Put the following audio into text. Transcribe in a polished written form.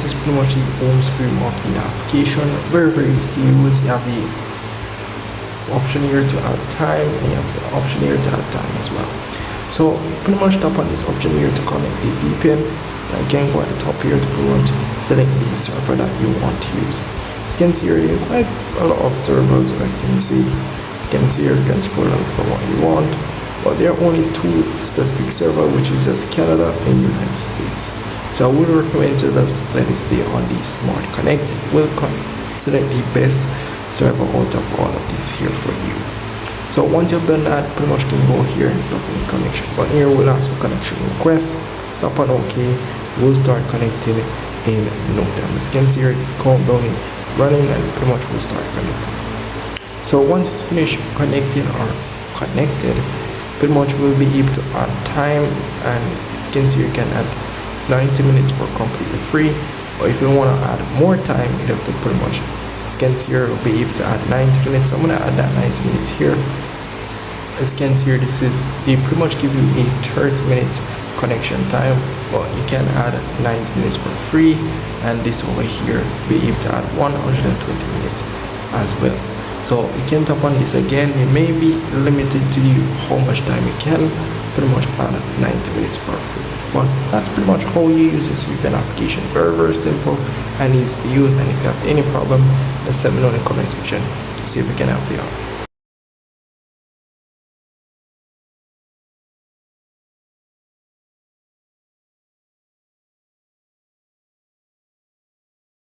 this is pretty much the home screen of the application. Very easy to use. You have the option here to add time, and you have the option here to add time as well. So pretty much tap on this option here to connect the VPN. Again, go at the top here to pretty much select the server that you want to use. As you can see here, you have quite a lot of servers. As you can see here, you can scroll down for what you want, but there are only two specific servers, which is just Canada and United States. So I would recommend to just let it stay on the Smart Connect. We'll select the best server out of all of these here for you. So once you've done that, pretty much can go here and tap on the connection button. Here we'll ask for connection request. Stop on OK. We'll start connecting in no time. As you can see here, the countdown is running and pretty much we'll start connecting. So once it's finished connecting or connected, pretty much we'll be able to add time, and as you can see, you can add 90 minutes for completely free, or if you want to add more time, you have to pretty much, as you can see here, we'll be able to add 90 minutes. I'm going to add that 90 minutes here. As you can see here, they pretty much give you a 30 minutes connection time, but you can add 90 minutes for free, and this over here be able to add 120 minutes as well. So you can tap on this again. You may be limited to how much time you can pretty much add 90 minutes for free, but that's pretty much how you use this VPN application. Very simple and easy to use, and if you have any problem, just let me know in the comment section, see if we can help you out.